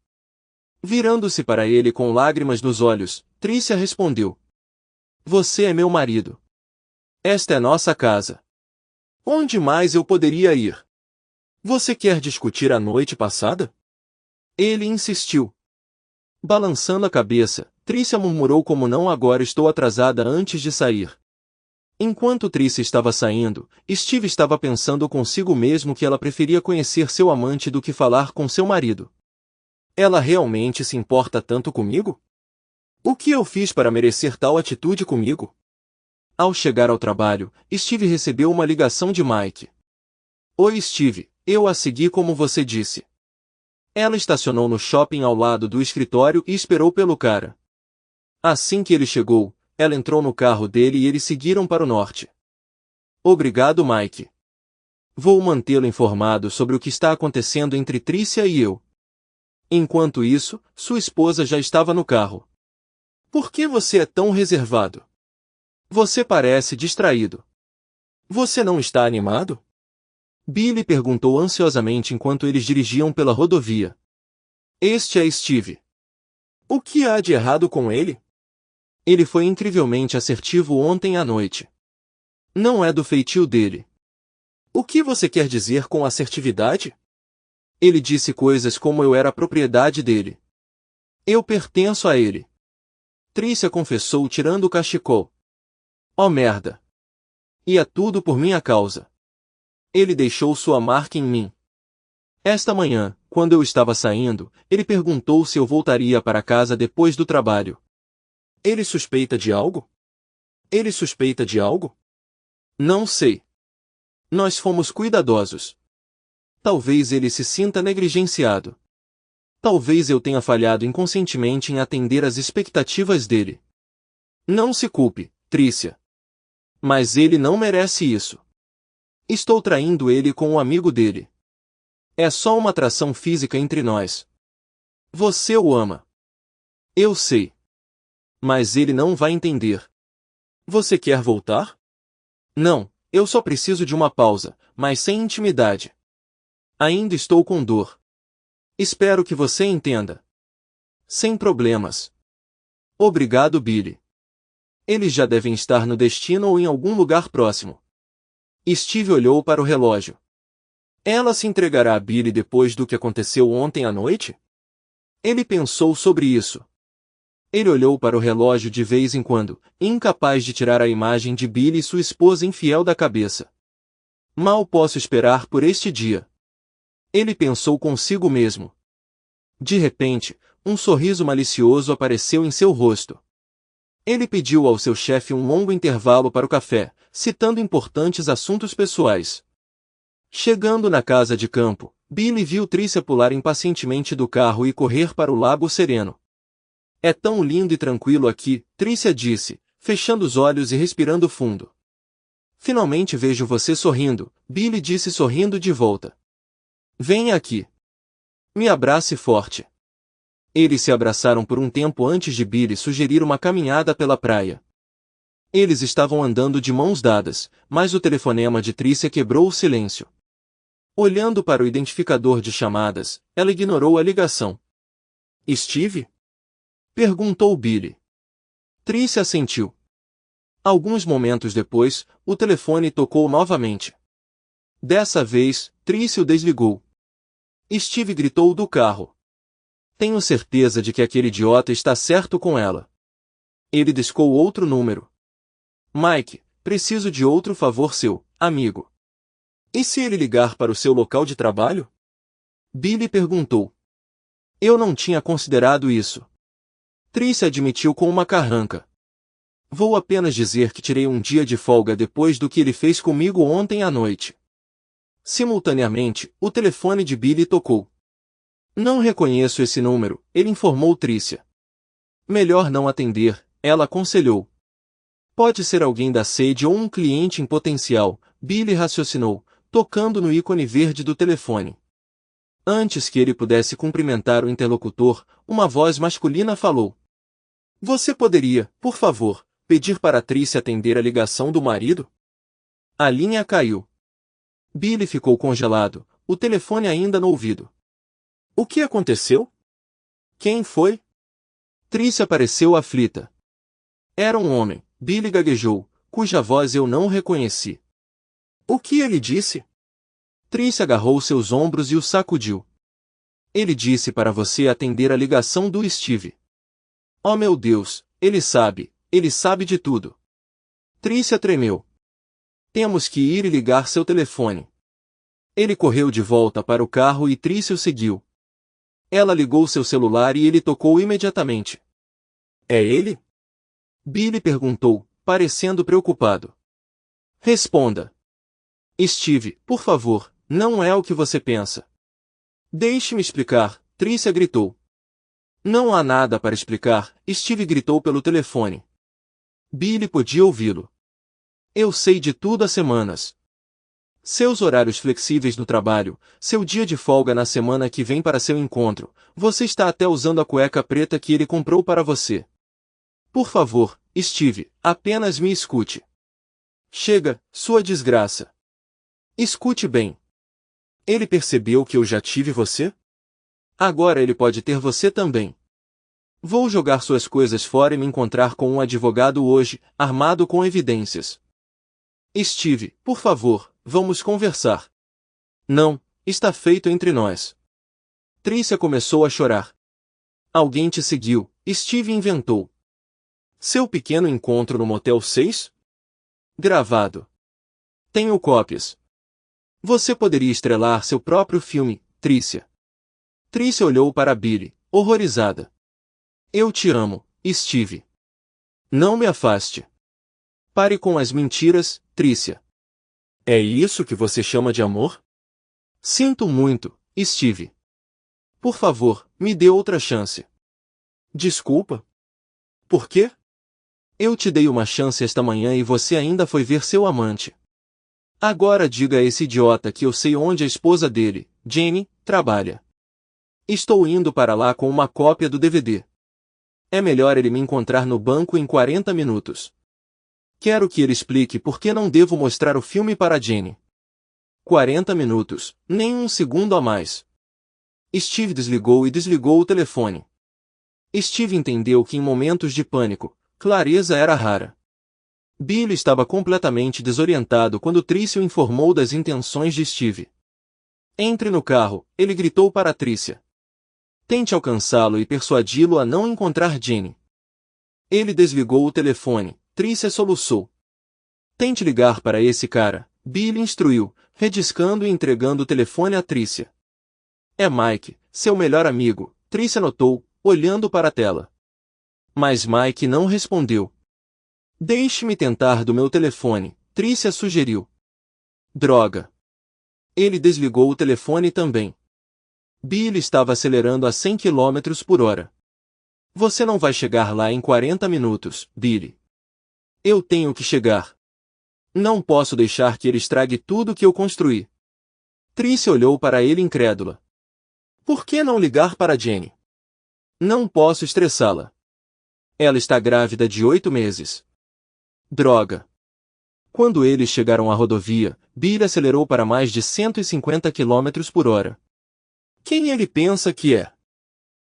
Virando-se para ele com lágrimas nos olhos, Tricia respondeu. Você é meu marido. Esta é nossa casa. Onde mais eu poderia ir? Você quer discutir a noite passada? Ele insistiu. Balançando a cabeça, Tricia murmurou como não agora estou atrasada antes de sair. Enquanto Tricia estava saindo, Steve estava pensando consigo mesmo que ela preferia conhecer seu amante do que falar com seu marido. Ela realmente se importa tanto comigo? O que eu fiz para merecer tal atitude comigo? Ao chegar ao trabalho, Steve recebeu uma ligação de Mike. Oi Steve, eu a segui como você disse. Ela estacionou no shopping ao lado do escritório e esperou pelo cara. Assim que ele chegou, ela entrou no carro dele e eles seguiram para o norte. Obrigado Mike. Vou mantê-lo informado sobre o que está acontecendo entre Tricia e eu. Enquanto isso, sua esposa já estava no carro. Por que você é tão reservado? Você parece distraído. Você não está animado? Billy perguntou ansiosamente enquanto eles dirigiam pela rodovia. Este é Steve. O que há de errado com ele? Ele foi incrivelmente assertivo ontem à noite. Não é do feitio dele. O que você quer dizer com assertividade? Ele disse coisas como eu era a propriedade dele. Eu pertenço a ele. Tricia confessou tirando o cachecol. Oh merda. E é tudo por minha causa. Ele deixou sua marca em mim. Esta manhã, quando eu estava saindo, ele perguntou se eu voltaria para casa depois do trabalho. Ele suspeita de algo? Ele suspeita de algo? Não sei. Nós fomos cuidadosos. Talvez ele se sinta negligenciado. Talvez eu tenha falhado inconscientemente em atender às expectativas dele. Não se culpe, Trícia. Mas ele não merece isso. Estou traindo ele com um amigo dele. É só uma atração física entre nós. Você o ama. Eu sei. Mas ele não vai entender. Você quer voltar? Não, eu só preciso de uma pausa, mas sem intimidade. Ainda estou com dor. Espero que você entenda. Sem problemas. Obrigado, Billy. Eles já devem estar no destino ou em algum lugar próximo. Steve olhou para o relógio. Ela se entregará a Billy depois do que aconteceu ontem à noite? Ele pensou sobre isso. Ele olhou para o relógio de vez em quando, incapaz de tirar a imagem de Billy e sua esposa infiel da cabeça. Mal posso esperar por este dia. Ele pensou consigo mesmo. De repente, um sorriso malicioso apareceu em seu rosto. Ele pediu ao seu chefe um longo intervalo para o café, citando importantes assuntos pessoais. Chegando na casa de campo, Billy viu Trícia pular impacientemente do carro e correr para o lago sereno. É tão lindo e tranquilo aqui, Trícia disse, fechando os olhos e respirando fundo. Finalmente vejo você sorrindo, Billy disse sorrindo de volta. Venha aqui. Me abrace forte. Eles se abraçaram por um tempo antes de Billy sugerir uma caminhada pela praia. Eles estavam andando de mãos dadas, mas o telefonema de Trícia quebrou o silêncio. Olhando para o identificador de chamadas, ela ignorou a ligação. Steve? Perguntou Billy. Trícia assentiu. Alguns momentos depois, o telefone tocou novamente. Dessa vez, Trícia o desligou. Steve gritou do carro. Tenho certeza de que aquele idiota está certo com ela. Ele discou outro número. Mike, preciso de outro favor seu, amigo. E se ele ligar para o seu local de trabalho? Billy perguntou. Eu não tinha considerado isso. Trícia admitiu com uma carranca. Vou apenas dizer que tirei um dia de folga depois do que ele fez comigo ontem à noite. Simultaneamente, o telefone de Billy tocou. Não reconheço esse número, ele informou Trícia. Melhor não atender, ela aconselhou. Pode ser alguém da sede ou um cliente em potencial, Billy raciocinou, tocando no ícone verde do telefone. Antes que ele pudesse cumprimentar o interlocutor, uma voz masculina falou. Você poderia, por favor, pedir para Trícia atender a ligação do marido? A linha caiu. Billy ficou congelado, o telefone ainda no ouvido. O que aconteceu? Quem foi? Trícia pareceu aflita. Era um homem, Billy gaguejou, cuja voz eu não reconheci. O que ele disse? Trícia agarrou seus ombros e o sacudiu. Ele disse para você atender a ligação do Steve. Oh meu Deus, ele sabe de tudo. Trícia tremeu. Temos que ir e ligar seu telefone. Ele correu de volta para o carro e Trícia o seguiu. Ela ligou seu celular e ele tocou imediatamente. É ele? Billy perguntou, parecendo preocupado. Responda. Steve, por favor, não é o que você pensa. Deixe-me explicar, Trícia gritou. Não há nada para explicar, Steve gritou pelo telefone. Billy podia ouvi-lo. Eu sei de tudo há semanas. Seus horários flexíveis no trabalho, seu dia de folga na semana que vem para seu encontro, você está até usando a cueca preta que ele comprou para você. Por favor, Steve, apenas me escute. Chega, sua desgraça. Escute bem. Ele percebeu que eu já tive você? Agora ele pode ter você também. Vou jogar suas coisas fora e me encontrar com um advogado hoje, armado com evidências. Steve, por favor, vamos conversar. Não, está feito entre nós. Trícia começou a chorar. Alguém te seguiu, Steve inventou. Seu pequeno encontro no Motel 6? Gravado. Tenho cópias. Você poderia estrelar seu próprio filme, Trícia. Trícia olhou para Billy, horrorizada. Eu te amo, Steve. Não me afaste. Pare com as mentiras, Trícia. É isso que você chama de amor? Sinto muito, Steve. Por favor, me dê outra chance. Desculpa? Por quê? Eu te dei uma chance esta manhã e você ainda foi ver seu amante. Agora diga a esse idiota que eu sei onde a esposa dele, Jenny, trabalha. Estou indo para lá com uma cópia do DVD. É melhor ele me encontrar no banco em 40 minutos. Quero que ele explique por que não devo mostrar o filme para Jenny. 40 minutos, nem um segundo a mais. Steve desligou e desligou o telefone. Steve entendeu que em momentos de pânico, clareza era rara. Billy estava completamente desorientado quando Tricia o informou das intenções de Steve. Entre no carro, ele gritou para Tricia. Tente alcançá-lo e persuadi-lo a não encontrar Jenny. Ele desligou o telefone. Tricia soluçou. Tente ligar para esse cara, Billy instruiu, rediscando e entregando o telefone a Tricia. É Mike, seu melhor amigo, Tricia notou, olhando para a tela. Mas Mike não respondeu. Deixe-me tentar do meu telefone, Tricia sugeriu. Droga. Ele desligou o telefone também. Billy estava acelerando a 100 km por hora. Você não vai chegar lá em 40 minutos, Billy. Eu tenho que chegar. Não posso deixar que ele estrague tudo que eu construí. Tricia olhou para ele incrédula. Por que não ligar para Jenny? Não posso estressá-la. Ela está grávida de 8 meses. Droga. Quando eles chegaram à rodovia, Billy acelerou para mais de 150 km por hora. Quem ele pensa que é?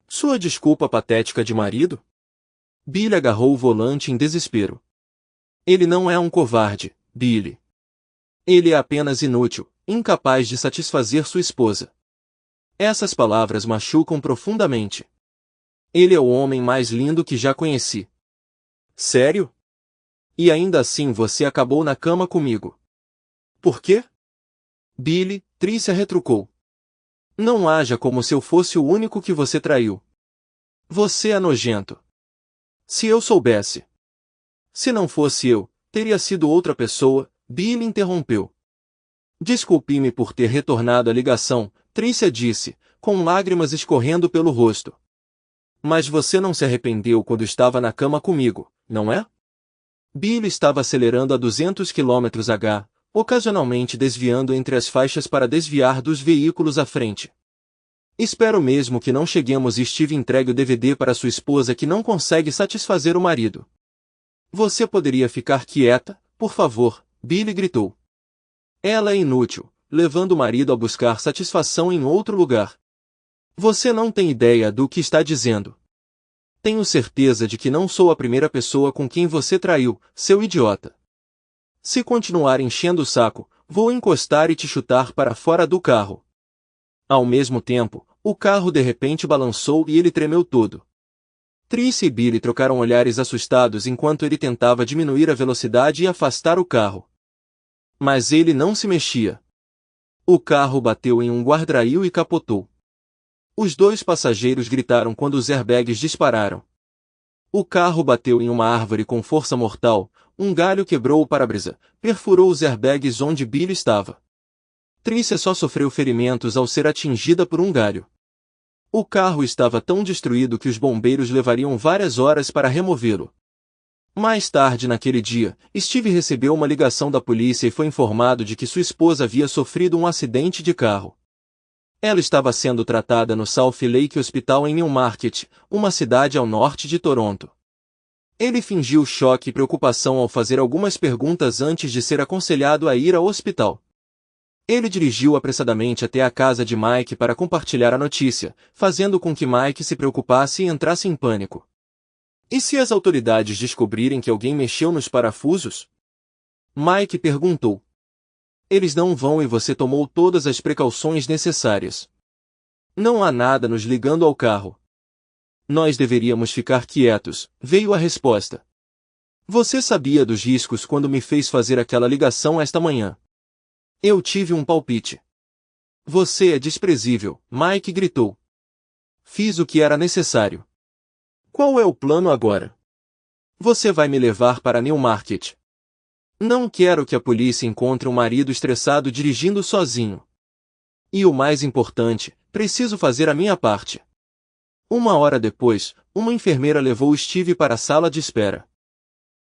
Sua desculpa patética de marido? Billy agarrou o volante em desespero. Ele não é um covarde, Billy. Ele é apenas inútil, incapaz de satisfazer sua esposa. Essas palavras machucam profundamente. Ele é o homem mais lindo que já conheci. Sério? E ainda assim você acabou na cama comigo. Por quê? Billy, Tricia retrucou. Não haja como se eu fosse o único que você traiu. Você é nojento. Se eu soubesse. Se não fosse eu, teria sido outra pessoa, Billy interrompeu. Desculpe-me por ter retornado a ligação, Tricia disse, com lágrimas escorrendo pelo rosto. Mas você não se arrependeu quando estava na cama comigo, não é? Billy estava acelerando a 200 km/h, ocasionalmente desviando entre as faixas para desviar dos veículos à frente. Espero mesmo que não cheguemos e Steve entregue o DVD para sua esposa que não consegue satisfazer o marido. Você poderia ficar quieta, por favor, Billy gritou. Ela é inútil, levando o marido a buscar satisfação em outro lugar. Você não tem ideia do que está dizendo. Tenho certeza de que não sou a primeira pessoa com quem você traiu, seu idiota. Se continuar enchendo o saco, vou encostar e te chutar para fora do carro. Ao mesmo tempo, o carro de repente balançou e ele tremeu todo. Tricia e Billy trocaram olhares assustados enquanto ele tentava diminuir a velocidade e afastar o carro. Mas ele não se mexia. O carro bateu em um guardrail e capotou. Os dois passageiros gritaram quando os airbags dispararam. O carro bateu em uma árvore com força mortal, um galho quebrou o para-brisa, perfurou os airbags onde Billy estava. Tricia só sofreu ferimentos ao ser atingida por um galho. O carro estava tão destruído que os bombeiros levariam várias horas para removê-lo. Mais tarde naquele dia, Steve recebeu uma ligação da polícia e foi informado de que sua esposa havia sofrido um acidente de carro. Ela estava sendo tratada no South Lake Hospital em Newmarket, uma cidade ao norte de Toronto. Ele fingiu choque e preocupação ao fazer algumas perguntas antes de ser aconselhado a ir ao hospital. Ele dirigiu apressadamente até a casa de Mike para compartilhar a notícia, fazendo com que Mike se preocupasse e entrasse em pânico. E se as autoridades descobrirem que alguém mexeu nos parafusos? Mike perguntou. Eles não vão e você tomou todas as precauções necessárias. Não há nada nos ligando ao carro. Nós deveríamos ficar quietos, veio a resposta. Você sabia dos riscos quando me fez fazer aquela ligação esta manhã. Eu tive um palpite. Você é desprezível, Mike gritou. Fiz o que era necessário. Qual é o plano agora? Você vai me levar para Newmarket. Não quero que a polícia encontre um marido estressado dirigindo sozinho. E o mais importante, preciso fazer a minha parte. 1 hora depois, uma enfermeira levou Steve para a sala de espera.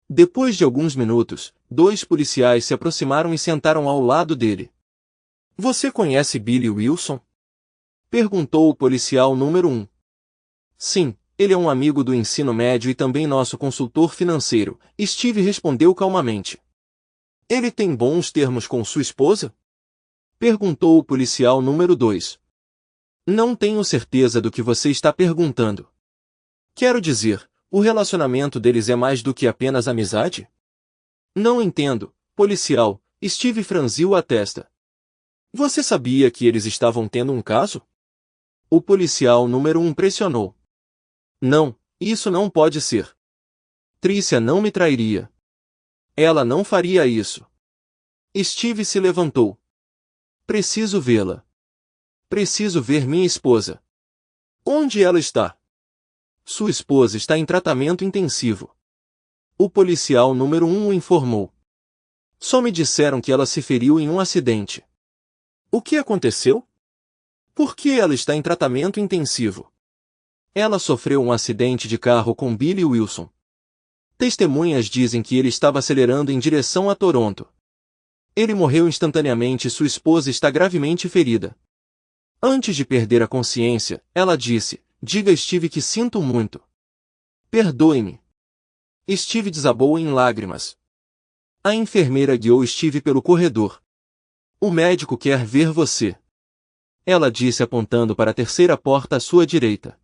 Depois de alguns minutos, 2 policiais se aproximaram e sentaram ao lado dele. Você conhece Billy Wilson? Perguntou o policial número 1. Sim, ele é um amigo do ensino médio e também nosso consultor financeiro, Steve respondeu calmamente. Ele tem bons termos com sua esposa? Perguntou o policial número 2. Não tenho certeza do que você está perguntando. Quero dizer, o relacionamento deles é mais do que apenas amizade? Não entendo, policial, Steve franziu a testa. Você sabia que eles estavam tendo um caso? O policial número 1 pressionou. Não, isso não pode ser. Trícia não me trairia. Ela não faria isso. Steve se levantou. Preciso vê-la. Preciso ver minha esposa. Onde ela está? Sua esposa está em tratamento intensivo. O policial número 1 o informou. Só me disseram que ela se feriu em um acidente. O que aconteceu? Por que ela está em tratamento intensivo? Ela sofreu um acidente de carro com Billy Wilson. Testemunhas dizem que ele estava acelerando em direção a Toronto. Ele morreu instantaneamente e sua esposa está gravemente ferida. Antes de perder a consciência, ela disse, diga a Steve que sinto muito. Perdoe-me. Steve desabou em lágrimas. A enfermeira guiou Steve pelo corredor. O médico quer ver você. Ela disse apontando para a terceira porta à sua direita.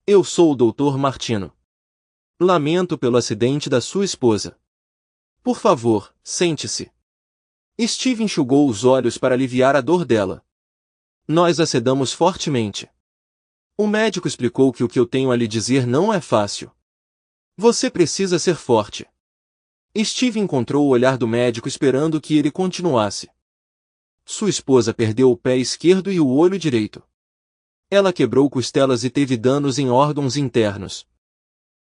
Eu sou o Dr. Martino. Lamento pelo acidente da sua esposa. Por favor, sente-se. Steve enxugou os olhos para aliviar a dor dela. Nós a sedamos fortemente. O médico explicou que o que eu tenho a lhe dizer não é fácil. Você precisa ser forte. Steve encontrou o olhar do médico esperando que ele continuasse. Sua esposa perdeu o pé esquerdo e o olho direito. Ela quebrou costelas e teve danos em órgãos internos.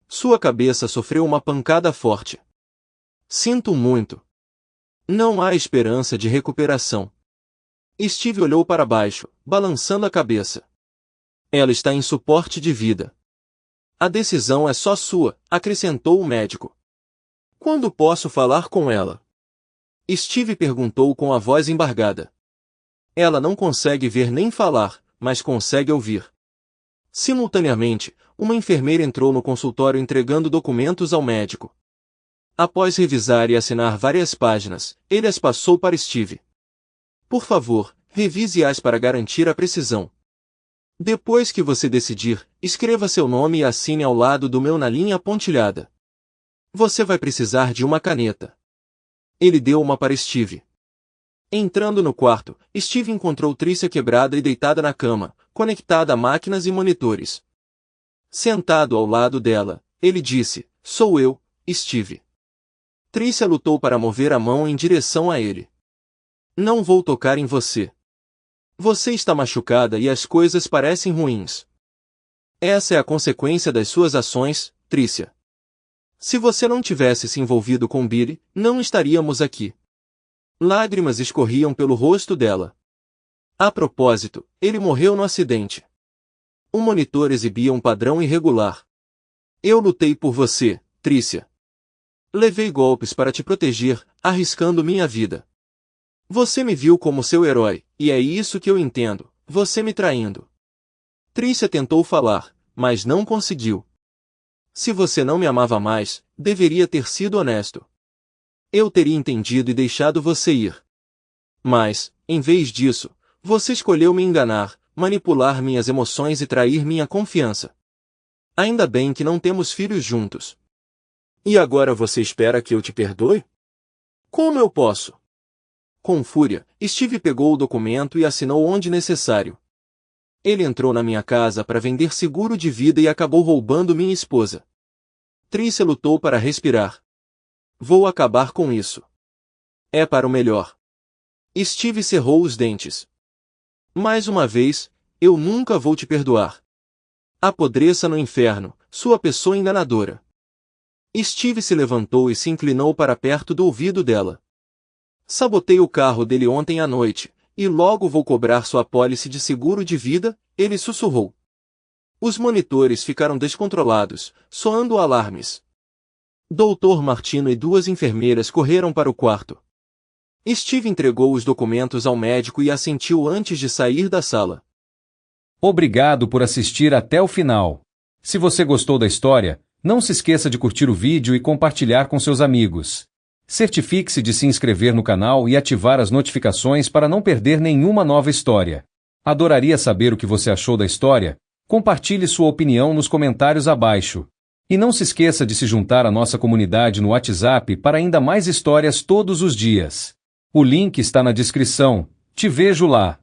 Sua cabeça sofreu uma pancada forte. Sinto muito. Não há esperança de recuperação. Steve olhou para baixo, balançando a cabeça. Ela está em suporte de vida. A decisão é só sua, acrescentou o médico. Quando posso falar com ela? Steve perguntou com a voz embargada. Ela não consegue ver nem falar, mas consegue ouvir. Simultaneamente, uma enfermeira entrou no consultório entregando documentos ao médico. Após revisar e assinar várias páginas, ele as passou para Steve. Por favor, revise-as para garantir a precisão. Depois que você decidir, escreva seu nome e assine ao lado do meu na linha pontilhada. Você vai precisar de uma caneta. Ele deu uma para Steve. Entrando no quarto, Steve encontrou Trícia quebrada e deitada na cama, conectada a máquinas e monitores. Sentado ao lado dela, ele disse, sou eu, Steve. Trícia lutou para mover a mão em direção a ele. Não vou tocar em você. Você está machucada e as coisas parecem ruins. Essa é a consequência das suas ações, Trícia. Se você não tivesse se envolvido com Billy, não estaríamos aqui. Lágrimas escorriam pelo rosto dela. A propósito, ele morreu no acidente. O monitor exibia um padrão irregular. Eu lutei por você, Trícia. Levei golpes para te proteger, arriscando minha vida. Você me viu como seu herói, e é isso que eu entendo, você me traindo. Trícia tentou falar, mas não conseguiu. Se você não me amava mais, deveria ter sido honesto. Eu teria entendido e deixado você ir. Mas, em vez disso, você escolheu me enganar, manipular minhas emoções e trair minha confiança. Ainda bem que não temos filhos juntos. E agora você espera que eu te perdoe? Como eu posso? Com fúria, Steve pegou o documento e assinou onde necessário. Ele entrou na minha casa para vender seguro de vida e acabou roubando minha esposa. Trícia lutou para respirar. Vou acabar com isso. É para o melhor. Steve cerrou os dentes. Mais uma vez, eu nunca vou te perdoar. Apodreça no inferno, sua pessoa enganadora. Steve se levantou e se inclinou para perto do ouvido dela. Sabotei o carro dele ontem à noite, E logo vou cobrar sua apólice de seguro de vida, ele sussurrou. Os monitores ficaram descontrolados, soando alarmes. Dr. Martino e duas enfermeiras correram para o quarto. Steve entregou os documentos ao médico e assentiu antes de sair da sala. Obrigado por assistir até o final. Se você gostou da história, não se esqueça de curtir o vídeo e compartilhar com seus amigos. Certifique-se de se inscrever no canal e ativar as notificações para não perder nenhuma nova história. Adoraria saber o que você achou da história. Compartilhe sua opinião nos comentários abaixo. E não se esqueça de se juntar à nossa comunidade no WhatsApp para ainda mais histórias todos os dias. O link está na descrição. Te vejo lá.